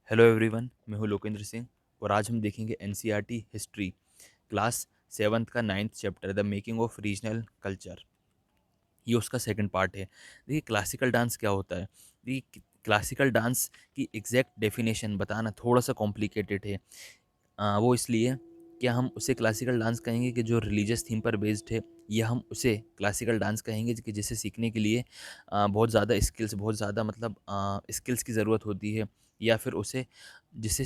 Hello everyone, मैं हूँ लोकेंद्र सिंह और आज हम देखेंगे एनसीईआरटी हिस्ट्री क्लास सेवन्थ का ninth chapter the making of regional culture. ये उसका सेकंड पार्ट है। देखिए क्लासिकल डांस क्या होता है। देखिए क्लासिकल डांस की एग्जैक्ट डेफिनेशन बताना थोड़ा सा कॉम्प्लिकेटेड है। वो इसलिए कि हम उसे क्लासिकल डांस कहेंगे कि जो रिलीजियस थीम पर बेस्ड है, या हम उसे क्लासिकल डांस कहेंगे कि जिसे सीखने के लिए बहुत ज़्यादा स्किल्स बहुत ज़्यादा मतलब स्किल्स की ज़रूरत होती है, या फिर उसे जिसे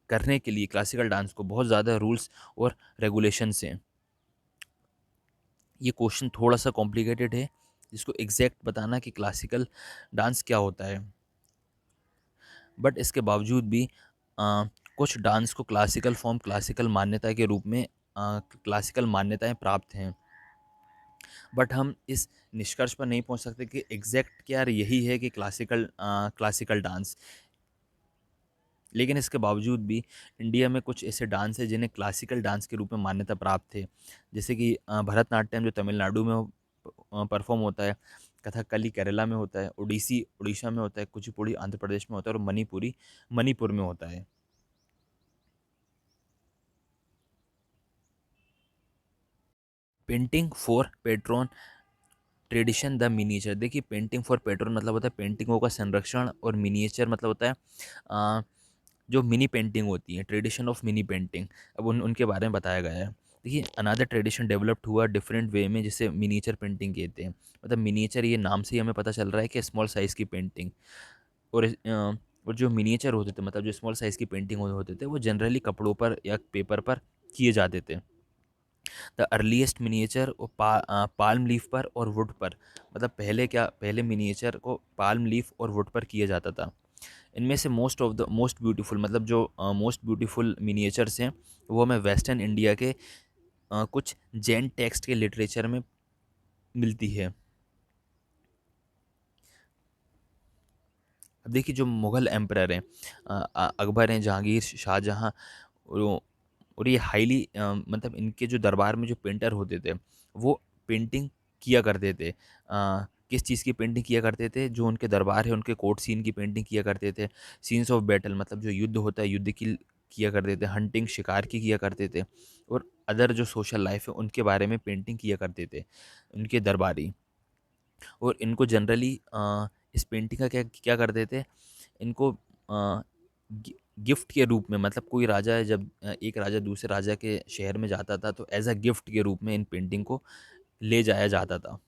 करने के लिए क्लासिकल डांस को बहुत ज़्यादा रूल्स और रेगुलेशंस हैं। ये क्वेश्चन थोड़ा सा कॉम्प्लिकेटेड है, जिसको एग्जैक्ट बताना कि क्लासिकल डांस क्या होता है। बट इसके बावजूद भी अ, कुछ डांस को क्लासिकल फॉर्म क्लासिकल मान्यता के रूप में क्लासिकल मान्यताएं प्राप्त हैं। बट हम इस निष्कर्ष पर नहीं पहुंच सकते कि एग्जैक्ट क्या यही है कि क्लासिकल डांस। लेकिन इसके बावजूद भी इंडिया में कुछ ऐसे डांस है जिन्हें क्लासिकल डांस के रूप में मान्यता प्राप्त है। जैसे कि भरतनाट्यम जो तमिलनाडु में परफॉर्म होता है, कथकली केरला में होता है, ओडिसी उड़ीसा में होता है, कुचिपुड़ी आंध्र प्रदेश में होता है और मणिपुरी मणिपुर में होता है। Painting for Patreon tradition the miniature. देखिए पेंटिंग फॉर पेट्रोन मतलब होता है पेंटिंगों का संरक्षण, और मिनिएचर मतलब होता है अ, जो मिनी पेंटिंग होती है, ट्रेडिशन ऑफ मिनी पेंटिंग। अब उनके बारे में बताया गया है। देखिए अनदर ट्रेडिशन डेवलप्ड हुआ डिफरेंट वे में, जिसे मिनिएचर पेंटिंग कहते हैं। मतलब मिनिएचर ये नाम से ही हमें पता चल रहा है कि स्मॉल साइज़ की पेंटिंग। और जो मिनिएचर होते थे, मतलब जो स्मॉल साइज़ की पेंटिंग होते थे, वो जनरली कपड़ों पर या पेपर पर किए जाते थे। The earliest miniature palm leaf पर और वुड पर। मतलब पहले मिनिएचर को पाल्म लीफ और वुड पर किया जाता था। इनमें से मोस्ट ब्यूटीफुल, मतलब जो मोस्ट ब्यूटीफुल मिनिएचर्स हैं, वो हमें वेस्टर्न इंडिया के कुछ जैन टेक्स्ट के लिटरेचर में मिलती है। अब देखिए जो मुग़ल एम्परर हैं, अकबर हैं, जहांगीर, शाहजहाँ, और और ये हाईली मतलब इनके जो दरबार में जो पेंटर होते थे, वो पेंटिंग किया करते थे। किस चीज़ की पेंटिंग किया करते थे? जो उनके दरबार है उनके कोर्ट सीन की पेंटिंग किया करते थे। सीन्स ऑफ बैटल मतलब जो युद्ध होता है युद्ध की किया करते थे। हंटिंग शिकार की किया करते थे, और अदर जो सोशल लाइफ है उनके बारे में पेंटिंग किया करते थे उनके दरबारी। और इनको जनरली इस पेंटिंग का क्या क्या करते थे, इनको गिफ्ट के रूप में, मतलब कोई राजा है, जब एक राजा दूसरे राजा के शहर में जाता था तो एज अ गिफ्ट के रूप में इन पेंटिंग को ले जाया जाता था।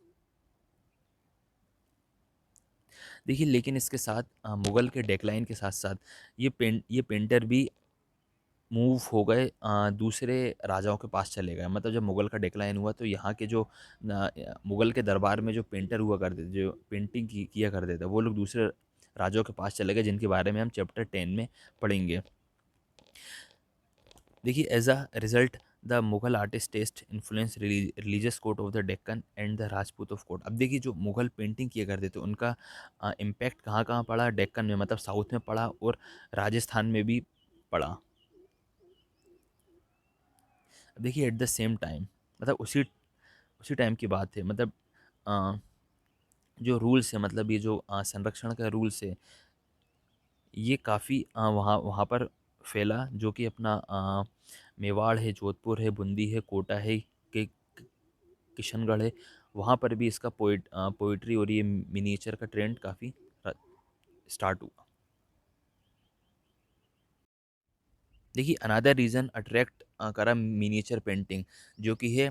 देखिए लेकिन इसके साथ मुगल के डेक्लाइन के साथ साथ ये पेंटर भी मूव हो गए, दूसरे राजाओं के पास चले गए। मतलब जब मुगल का डिक्लाइन हुआ तो यहाँ के जो मुगल के दरबार में जो पेंटर हुआ करते थे, जो पेंटिंग किया करते थे, वो लोग दूसरे राजाओं के पास चले गए, जिनके बारे में हम चैप्टर 10 में पढ़ेंगे। देखिए as a result the Mughal artist taste influence religious code of the Deccan and the Rajput of court. अब देखिए जो मुगल पेंटिंग किया करते थे उनका इम्पैक्ट कहाँ कहाँ पड़ा, डेक्कन में मतलब साउथ में पड़ा, और राजस्थान में भी पड़ा। देखिए एट द सेम टाइम, मतलब उसी उसी टाइम की बात है। मतलब अ, जो रूल्स है, मतलब ये जो संरक्षण का रूल्स है, ये काफ़ी वहाँ वहाँ पर फैला, जो कि अपना मेवाड़ है, जोधपुर है, बूंदी है, कोटा है, कि किशनगढ़ है, वहाँ पर भी इसका पोइट्री और ये मिनिएचर का ट्रेंड काफ़ी स्टार्ट हुआ। देखिए अनदर रीज़न अट्रैक्ट करा मिनिएचर पेंटिंग, जो कि है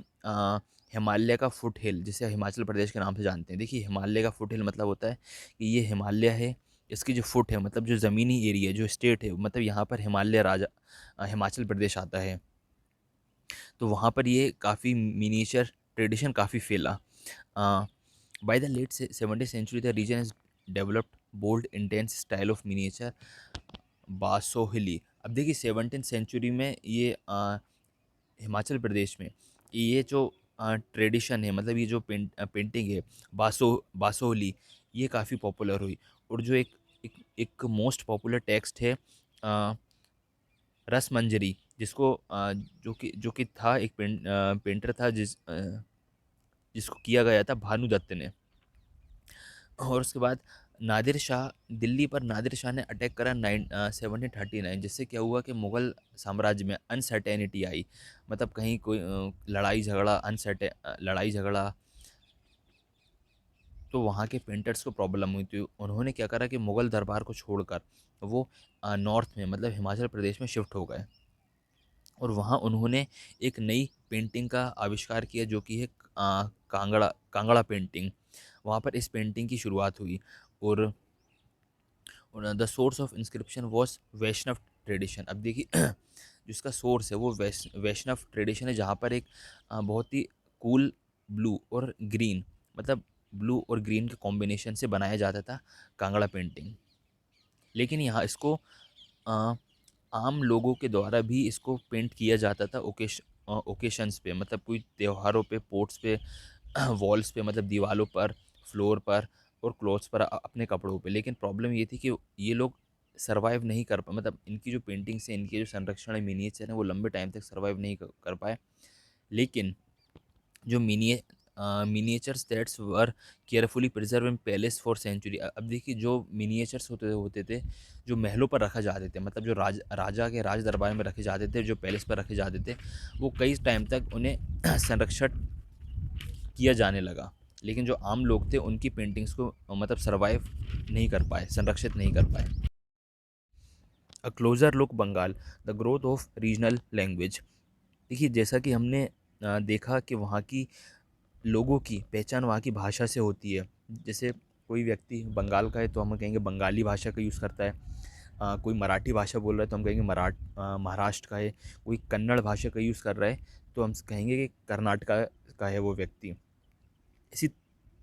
हिमालय का फुट हिल, जिसे हिमाचल प्रदेश के नाम से जानते हैं। देखिए हिमालय का फुट हिल मतलब होता है कि ये हिमालय है, इसकी जो फुट है मतलब जो ज़मीनी एरिया, जो स्टेट है, मतलब यहाँ पर हिमाचल प्रदेश आता है। तो वहाँ पर ये काफ़ी मिनिएचर ट्रेडिशन काफ़ी फैला। By the late 17th century the region is developed bold intense style of miniature Basohli. अब देखिए 17th century में ये हिमाचल प्रदेश में ये जो ट्रेडिशन है, मतलब ये जो पेंटिंग है, बासोहली, ये काफ़ी पॉपुलर हुई। और जो एक मोस्ट पॉपुलर टेक्स्ट है अ, रसमंजरी, जिसको जो कि था एक पेंटर था, जिसको किया गया था भानु दत्त ने। और उसके बाद नादिर शाह दिल्ली पर नादिर शाह ने अटैक करा 1739, जिससे क्या हुआ कि मुग़ल साम्राज्य में अनसर्टेनिटी आई। मतलब कहीं कोई लड़ाई झगड़ा, तो वहाँ के पेंटर्स को प्रॉब्लम हुई थी। उन्होंने क्या करा कि मुग़ल दरबार को छोड़कर वो नॉर्थ में मतलब हिमाचल प्रदेश में शिफ्ट हो गए, और वहाँ उन्होंने एक नई पेंटिंग का आविष्कार किया जो कि है कांगड़ा कांगड़ा पेंटिंग। वहाँ पर इस पेंटिंग की शुरुआत हुई, और the source of inscription was Vaishnav tradition. अब देखिए जिसका सोर्स है वो वैष्णव ट्रेडिशन है, जहाँ पर एक बहुत ही कूल ब्लू और ग्रीन, मतलब ब्लू और ग्रीन के कॉम्बिनेशन से बनाया जाता था कांगड़ा पेंटिंग। लेकिन यहाँ इसको अ, आम लोगों के द्वारा भी इसको पेंट किया जाता था ओकेशंस पे, मतलब कोई त्योहारों पे, पोर्ट्स पे, वॉल्स पे, मतलब दीवारों पर, फ्लोर पर और क्लॉथ्स पर, अपने कपड़ों पे। लेकिन प्रॉब्लम ये थी कि ये लोग सर्वाइव नहीं कर पाए, मतलब इनकी जो पेंटिंग्स है, इनकी जो संरक्षण है, मिनिएचर है, वो लंबे टाइम तक सर्वाइव नहीं कर पाए। लेकिन जो miniatures that's were carefully preserve in palace for century. अब देखिए जो मिनिएचर्स होते होते थे, जो महलों पर रखा जाते थे, मतलब जो राजा के राज दरबार में रखे जाते थे, जो पैलेस पर रखे जाते थे, वो कई टाइम तक उन्हें संरक्षण किया जाने लगा। लेकिन जो आम लोग थे उनकी पेंटिंग्स को मतलब सर्वाइव नहीं कर पाए, संरक्षित नहीं कर पाए। A closer look Bengal, the growth of regional language. देखिए जैसा कि हमने देखा कि वहाँ की लोगों की पहचान वहाँ की भाषा से होती है। जैसे कोई व्यक्ति बंगाल का है तो हम कहेंगे बंगाली भाषा का यूज़ करता है। कोई मराठी भाषा बोल रहा है तो हम कहेंगे महाराष्ट्र का है। कोई कन्नड़ भाषा का यूज़ कर रहा है तो हम कहेंगे कि कर्नाटका का है वो व्यक्ति। इसी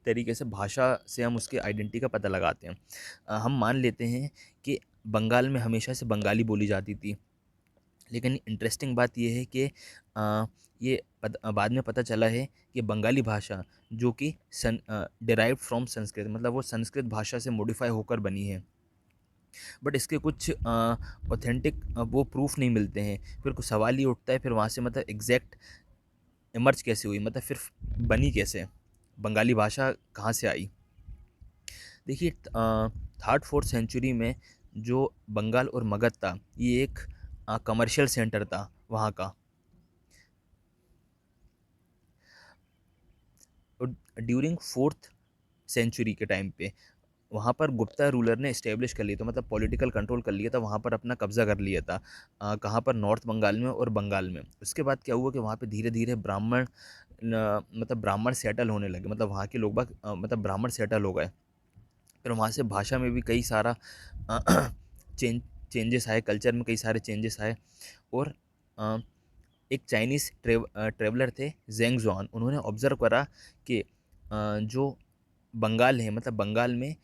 तरीके से भाषा से हम उसके आइडेंटिटी का पता लगाते हैं। हम मान लेते हैं कि बंगाल में हमेशा से बंगाली बोली जाती थी। लेकिन इंटरेस्टिंग बात ये है कि बाद में पता चला है कि बंगाली भाषा जो कि डिराइव्ड फ्रॉम संस्कृत, मतलब वो संस्कृत भाषा से मॉडिफाई होकर बनी है। बट इसके कुछ ऑथेंटिक वो प्रूफ नहीं मिलते हैं। फिर कुछ सवाल ये उठता है फिर वहाँ से, मतलब एग्जैक्ट इमर्ज कैसे हुई, मतलब फिर बनी कैसे, बंगाली भाषा कहाँ से आई। देखिए 3rd-4th सेंचुरी में जो बंगाल और मगध था, ये एक कमर्शियल सेंटर था वहाँ का। और ड्यूरिंग 4th सेंचुरी के टाइम पे वहाँ पर गुप्ता रूलर ने इस्टेब्लिश कर लिया था, मतलब पॉलिटिकल कंट्रोल कर लिया था, वहाँ पर अपना कब्जा कर लिया था। कहाँ पर, नॉर्थ बंगाल में और बंगाल में। उसके बाद क्या हुआ कि वहाँ पे धीरे धीरे मतलब ब्राह्मण सेटल होने लगे, मतलब वहाँ के लोग बाग मतलब ब्राह्मण सेटल हो गए। फिर वहाँ से भाषा में भी कई सारा चेंज चेंजेस आए, कल्चर में कई सारे चेंजेस आए। और अ, एक चाइनीज़ ट्रेवलर थे ज़ेंग ज़ुआन, उन्होंने ऑब्ज़र्व करा कि जो बंगाल है, मतलब बंगाल में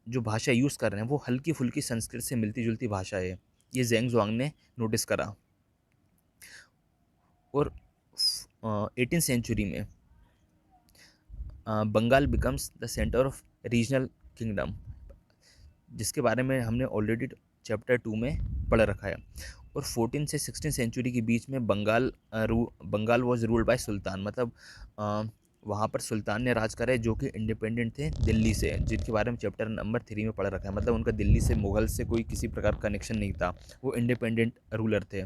जो भाषा यूज़ कर रहे हैं वो हल्की-फुल्की संस्कृत से मिलती-जुलती भाषा है। ये ज़ेंग ज़ुआंग ने नोटिस करा। और 18th सेंचुरी में Bengal becomes the centre of regional kingdom, जिसके बारे में हमने ऑलरेडी चैप्टर 2 में पढ़ रखा है। और 14 से 16 सेंचुरी के बीच में बंगाल वॉज रूल्ड बाय सुल्तान, मतलब वहाँ पर सुल्तान ने राज करा है जो कि इंडिपेंडेंट थे दिल्ली से, जिनके बारे में चैप्टर नंबर 3 में पढ़ रखा है। मतलब उनका दिल्ली से, मुगल से कोई किसी प्रकार का कनेक्शन नहीं था, वो इंडिपेंडेंट रूलर थे।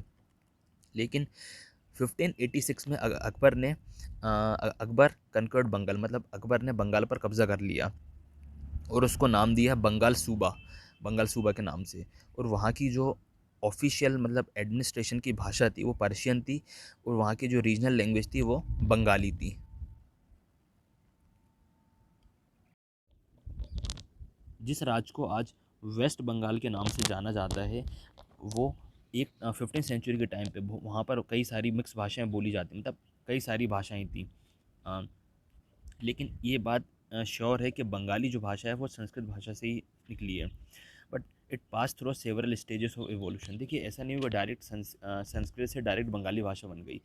लेकिन 1586 में अकबर कंकर्ड बंगाल, मतलब अकबर ने बंगाल पर कब्जा कर लिया और उसको नाम दिया बंगाल सूबा के नाम से। और वहाँ की जो ऑफिशियल मतलब एडमिनिस्ट्रेशन की भाषा थी वो पर्शियन थी, और वहाँ की जो रीजनल लैंग्वेज थी वो बंगाली थी। जिस राज्य को आज वेस्ट बंगाल के नाम से जाना जाता है, वो एक 15 सेंचुरी के टाइम पे वहाँ पर कई सारी मिक्स भाषाएं बोली जाती, मतलब कई सारी भाषाएं थी। अ, लेकिन ये बात श्योर है कि बंगाली जो भाषा है वो संस्कृत भाषा से ही निकली है। But it pass through several stages of evolution. देखिए ऐसा नहीं हुआ डायरेक्ट संस्कृत से डायरेक्ट बंगाली भाषा बन गई।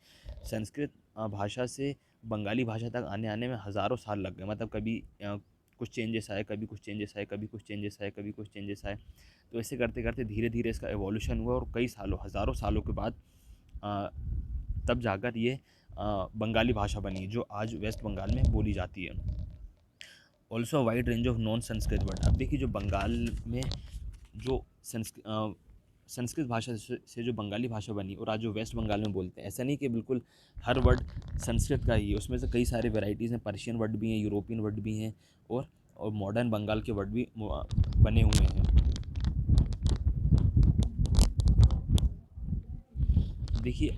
संस्कृत भाषा से बंगाली भाषा तक आने आने में हज़ारों साल लग गए, मतलब कभी कुछ चेंजेस आए, कभी कुछ चेंजेस आए, कभी कुछ चेंजेस आए, कभी कुछ चेंजेस आए। तो ऐसे करते करते धीरे धीरे इसका एवोल्यूशन हुआ, और कई सालों, हज़ारों सालों के बाद अ, तब जाकर ये बंगाली भाषा बनी जो आज वेस्ट बंगाल में बोली जाती है। Also wide range of non Sanskrit word. अब देखिए जो बंगाल में जो संस्कृत भाषा से जो बंगाली भाषा बनी और आज जो वेस्ट बंगाल में बोलते हैं, ऐसा नहीं कि बिल्कुल हर वर्ड संस्कृत का ही है, उसमें से कई सारे वेराइटीज़ हैं, पर्शियन वर्ड भी हैं, यूरोपियन वर्ड भी हैं, और मॉडर्न बंगाल के वर्ड भी बने हुए हैं। देखिए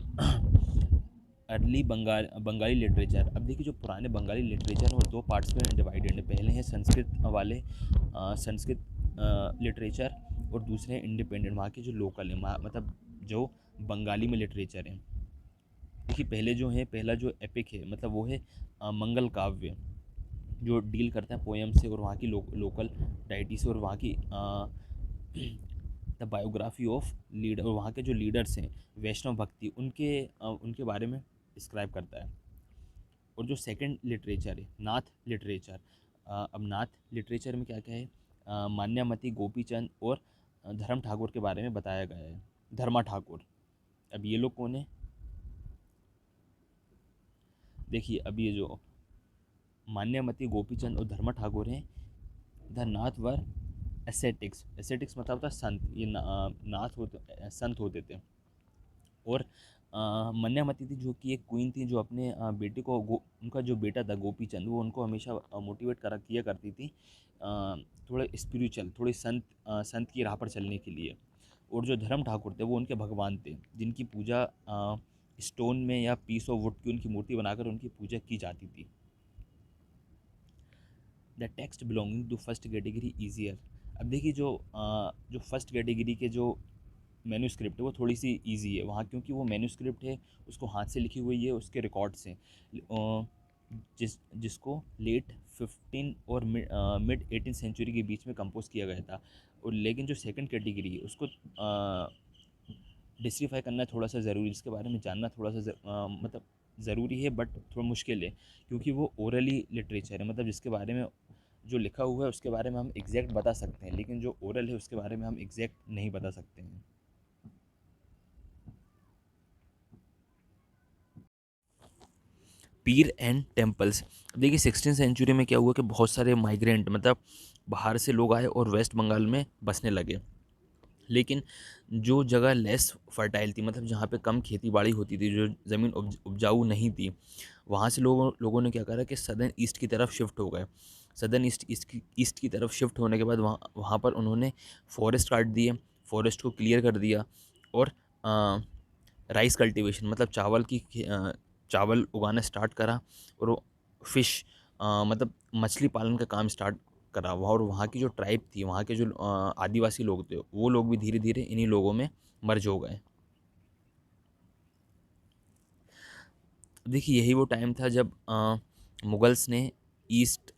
अर्ली बंगाली लिटरेचर। अब देखिए जो पुराने बंगाली लिटरेचर वो दो पार्ट्स में डिवाइडेड है। पहले हैं संस्कृत वाले संस्कृत लिटरेचर, और दूसरे हैं इंडिपेंडेंट, वहाँ के जो लोकल है, मतलब जो बंगाली में लिटरेचर है। देखिए पहले जो है, पहला जो एपिक है मतलब वो है मंगल काव्य, जो डील करता है पोएम से और वहाँ की लोकल डाइटी से, और वहाँ की द बायोग्राफी ऑफ लीडर, और वहाँ के जो लीडर्स हैं वैष्णव भक्ति, उनके बारे में डिस्क्राइब करता है। और जो सेकंड लिटरेचर है नाथ लिटरेचर। अब नाथ लिटरेचर में क्या क्या है, मान्यामती, गोपीचंद और धर्म ठाकुर के बारे में बताया गया है। धर्मा ठाकुर, अब ये लोग कौन है? देखिए अब ये जो मान्यामती, गोपीचंद और धर्मा ठाकुर हैं, the Nath were ascetics. Ascetics मतलब होता है संत, ये नाथ होते, संत होते थे। और मन्यामती थी जो कि एक क्वीन थी, जो अपने बेटे को उनका जो बेटा था गोपीचंद, वो उनको हमेशा मोटिवेट करा किया करती थी थोड़े स्पिरिचुअल, थोड़ी संत की राह पर चलने के लिए। और जो धर्म ठाकुर थे वो उनके भगवान थे, जिनकी पूजा स्टोन में या पीस ऑफ वुड की उनकी मूर्ति बनाकर उनकी पूजा की जाती थी। The text belonging to first category easier. अब देखिए जो फर्स्ट कैटेगरी के जो मैन्यूस्क्रिप्ट है वो थोड़ी सी इजी है वहाँ, क्योंकि वो मैन्यूस्क्रिप्ट है, उसको हाथ से लिखी हुई है, उसके रिकॉर्ड्स हैं, जिसको लेट 15 और मिड 18 सेंचुरी के बीच में कंपोज किया गया था। और लेकिन जो सेकंड कैटेगरी है उसको डिस्क्रीफाई करना थोड़ा सा ज़रूरी, इसके बारे में जानना थोड़ा सा मतलब ज़रूरी है, बट थोड़ा मुश्किल है, क्योंकि वो ओरली लिटरेचर है, मतलब जिसके बारे में जो लिखा हुआ है उसके बारे में हम एग्जैक्ट बता सकते हैं, लेकिन जो ओरल है उसके बारे में हम एग्जैक्ट नहीं बता सकते हैं। पीर एंड टेम्पल्स। देखिए 16 सेंचुरी में क्या हुआ कि बहुत सारे माइग्रेंट, मतलब बाहर से लोग आए और वेस्ट बंगाल में बसने लगे। लेकिन जो जगह लेस फर्टाइल थी, मतलब जहाँ पे कम खेती बाड़ी होती थी, जो ज़मीन उपजाऊ नहीं थी, वहाँ से लोगों ने क्या करा कि सदर्न ईस्ट की तरफ शिफ्ट हो गए। सदर्न ईस्ट की तरफ शिफ्ट होने के बाद वहाँ वहाँ पर उन्होंने फॉरेस्ट काट दिए, फॉरेस्ट को क्लियर कर दिया, और राइस कल्टीवेशन मतलब चावल उगाना स्टार्ट करा, और फिश मतलब मछली पालन का काम स्टार्ट करा वहाँ। और वहाँ की जो ट्राइब थी, वहाँ के जो आदिवासी लोग थे, वो लोग भी धीरे धीरे इन्हीं लोगों में मर्ज हो गए। देखिए यही वो टाइम था जब मुगल्स ने ईस्ट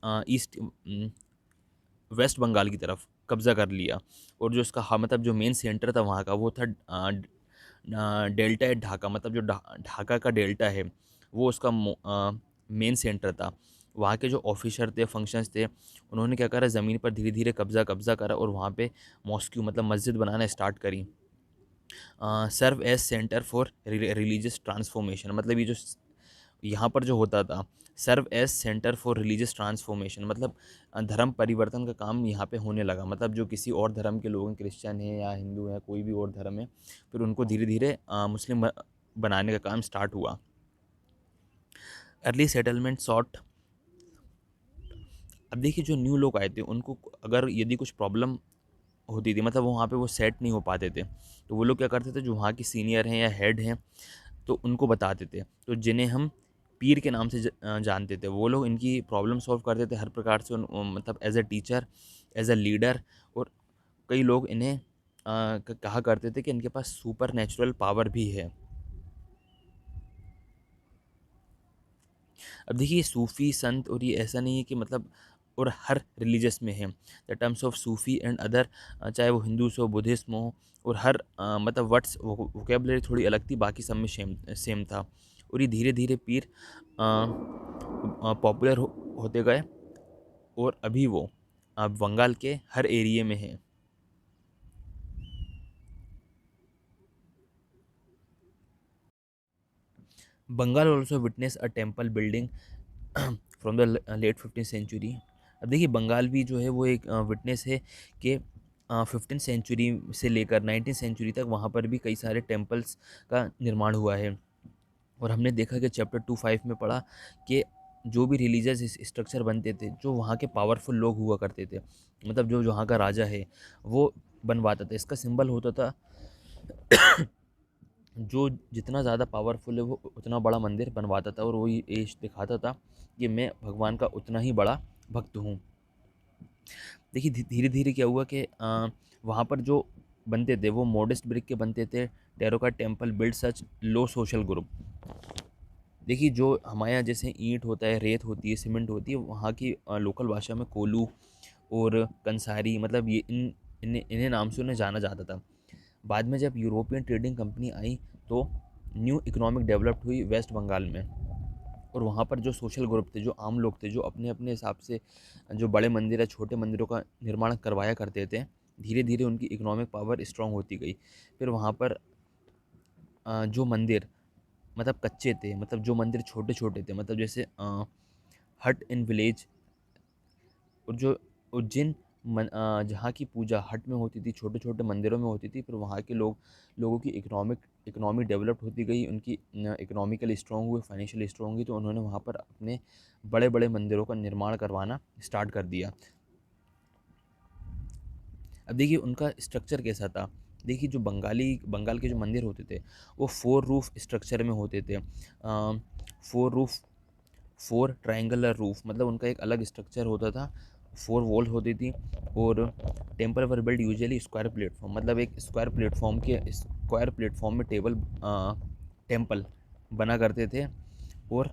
वेस्ट बंगाल की तरफ कब्जा कर लिया, और जो उसका मतलब जो मेन सेंटर था वहाँ का वो था डेल्टा है ढाका, मतलब जो ढाका का डेल्टा है वो उसका मेन सेंटर था। वहाँ के जो ऑफिसर थे, फंक्शंस थे, उन्होंने क्या करा, ज़मीन पर धीरे धीरे कब्जा करा और वहाँ पे मॉस्क्यू मतलब मस्जिद बनाना स्टार्ट करी। Serve as centre for religious transformation, मतलब ये जो यहाँ पर जो होता था, serve as centre for religious transformation, मतलब धर्म परिवर्तन का काम यहाँ पे होने लगा। मतलब जो किसी और धर्म के लोग हैं, क्रिश्चियन है या हिंदू है, कोई भी और धर्म है, फिर उनको धीरे धीरे मुस्लिम बनाने का काम स्टार्ट हुआ। Early settlement sort. अब देखिए जो न्यू लोग आए थे उनको अगर यदि कुछ प्रॉब्लम होती थी, मतलब वहाँ पे वो सेट नहीं हो पाते थे, तो वो लोग क्या करते थे, जो वहाँ के सीनियर हैं या हेड हैं, तो उनको बताते थे, तो जिन्हें हम पीर के नाम से जानते थे, वो लोग इनकी प्रॉब्लम सॉल्व करते थे हर प्रकार से, मतलब as a teacher, as a leader. और कई लोग इन्हें कहा करते थे कि इनके पास सुपर नेचुरल पावर भी है। अब देखिए सूफ़ी संत, और ये ऐसा नहीं है कि मतलब और हर रिलीजियस में है, the terms of Sufi and other, चाहे वो हिंदूज हो, बुद्धिज्म हो, और हर मतलब वर्ड्स वोकेबलरी थोड़ी अलग थी, बाकी सब में सेम था। और ये धीरे धीरे पीर पॉपुलर होते गए, और अभी वो बंगाल के हर एरिया में है। Bengal also witnessed a temple building from the late 15th century अब देखिए बंगाल भी जो है वो एक विटनेस है कि 15th सेंचुरी से लेकर 19th सेंचुरी तक वहाँ पर भी कई सारे टेम्पल्स का निर्माण हुआ है। और हमने देखा कि चैप्टर 2.5 में पढ़ा कि जो भी रिलीजियस स्ट्रक्चर बनते थे, जो वहाँ के पावरफुल लोग हुआ करते थे, मतलब जो वहाँ का राजा है वो बनवाता था। इसका सिंबल होता था जो जितना ज़्यादा पावरफुल है वो उतना बड़ा मंदिर बनवाता था, और वो ये दिखाता था कि मैं भगवान का उतना ही बड़ा भक्त हूँ। देखिए धीरे धीरे क्या हुआ कि वहाँ पर जो बनते थे वो मॉडेस्ट ब्रिक के बनते थे। टेरोका टेम्पल बिल्ड सच लो सोशल ग्रुप। देखिए जो हमारे यहाँ जैसे ईंट होता है, रेत होती है, सीमेंट होती है, वहाँ की लोकल भाषा में कोलू और कंसारी, मतलब ये इन्हें इन्हें नाम से उन्हें जाना जाता था। बाद में जब यूरोपियन ट्रेडिंग कंपनी आई तो न्यू इकोनॉमिक डेवलप्ड हुई वेस्ट बंगाल में। और वहाँ पर जो सोशल ग्रुप थे, जो आम लोग थे, जो अपने अपने हिसाब से जो बड़े मंदिर या छोटे मंदिरों का निर्माण करवाया करते थे, धीरे धीरे उनकी इकोनॉमिक पावर स्ट्रांग होती गई। फिर वहाँ पर जो मंदिर मतलब कच्चे थे, मतलब जो मंदिर छोटे छोटे थे, मतलब जैसे हट इन विलेज, और जो उज्जैन जहाँ की पूजा हट में होती थी, छोटे छोटे मंदिरों में होती थी, फिर वहाँ के लोगों की इकोनॉमी डेवलप्ड होती गई, उनकी इकोनॉमिकली स्ट्रॉन्ग हुए, फाइनेंशियली स्ट्रॉन्ग हुई, तो उन्होंने वहाँ पर अपने बड़े बड़े मंदिरों का निर्माण करवाना स्टार्ट कर दिया। अब देखिए उनका स्ट्रक्चर कैसा था। देखिए जो बंगाल के जो मंदिर होते थे वो 4 रूफ स्ट्रक्चर में होते थे। 4 रूफ, 4 ट्रायंगुलर रूफ, मतलब उनका एक अलग स्ट्रक्चर होता था। 4 वॉल होती थी। और टेम्पल वर बिल्ड यूजुअली स्क्वायर प्लेटफॉर्म, मतलब एक स्क्वायर प्लेटफॉर्म में टेम्पल बना करते थे। और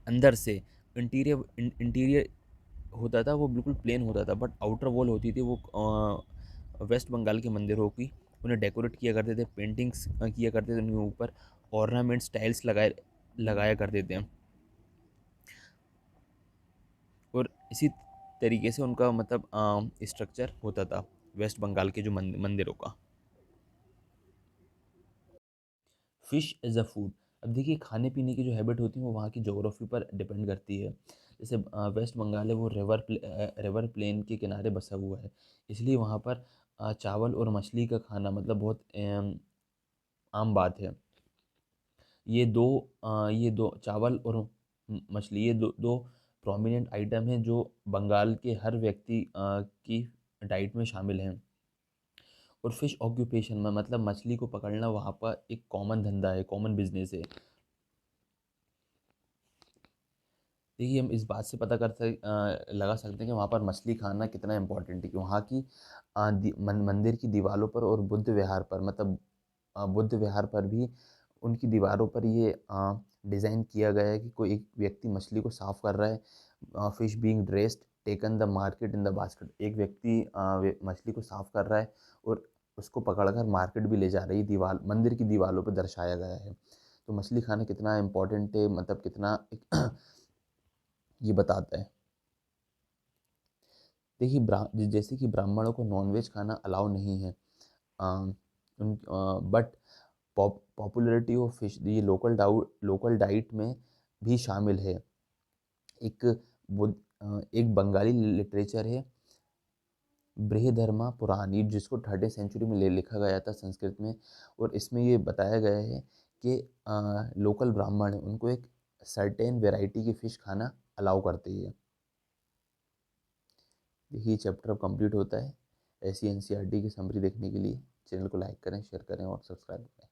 अंदर से इंटीरियर होता था वो बिल्कुल प्लेन होता था, बट आउटर वॉल होती थी वो वेस्ट बंगाल के मंदिरों की, उन्हें डेकोरेट किया करते थे, पेंटिंग्स किया करते थे उनके ऊपर, ऑर्नामेंट्स टाइल्स लगाए लगाया करते थे। और इसी तरीके से उनका मतलब स्ट्रक्चर होता था वेस्ट बंगाल के जो मंदिरों का। Fish as a food. अब देखिए खाने पीने की जो हैबिट होती है वो वहाँ की ज्योग्राफी पर डिपेंड करती है। जैसे वेस्ट बंगाल है वो रिवर प्लेन के किनारे बसा हुआ है, इसलिए वहाँ पर चावल और मछली का खाना मतलब बहुत आम बात है। ये दो चावल और मछली, ये दो प्रोमिनेंट आइटम हैं जो बंगाल के हर व्यक्ति की डाइट में शामिल हैं। और फिश ऑक्यूपेशन में मतलब मछली को पकड़ना वहाँ पर एक कॉमन धंधा है, कॉमन बिजनेस है। देखिए हम इस बात से लगा सकते हैं कि वहाँ पर मछली खाना कितना इम्पोर्टेंट है, कि वहाँ की मंदिर की दीवारों पर और बुद्ध विहार पर, मतलब बुद्ध विहार पर भी उनकी दीवारों पर ये डिज़ाइन किया गया है कि कोई एक व्यक्ति मछली को साफ कर रहा है, fish being dressed taken the market in the basket, एक व्यक्ति मछली को साफ कर रहा है और उसको पकड़कर मार्केट भी ले जा रही है, दीवार मंदिर की दीवारों पर दर्शाया गया है। तो मछली खाना कितना इम्पोर्टेंट है, मतलब कितना ये बताता है। देखिए जैसे कि ब्राह्मणों को नॉनवेज खाना अलाउ नहीं है, बट पॉपुलरिटी ऑफ फिश ये लोकल डाइट में भी शामिल है। एक एक बंगाली लिटरेचर है बृहधर्मा पुराण, ये जिसको 3rd सेंचुरी में लिखा गया था संस्कृत में, और इसमें ये बताया गया है कि लोकल ब्राह्मण है उनको एक सर्टेन वेराइटी की फ़िश खाना अलाउ करती है। देखिए चैप्टर अब कंप्लीट होता है। ऐसी एनसीईआरटी की समरी देखने के लिए चैनल को लाइक करें, शेयर करें और सब्सक्राइब करें।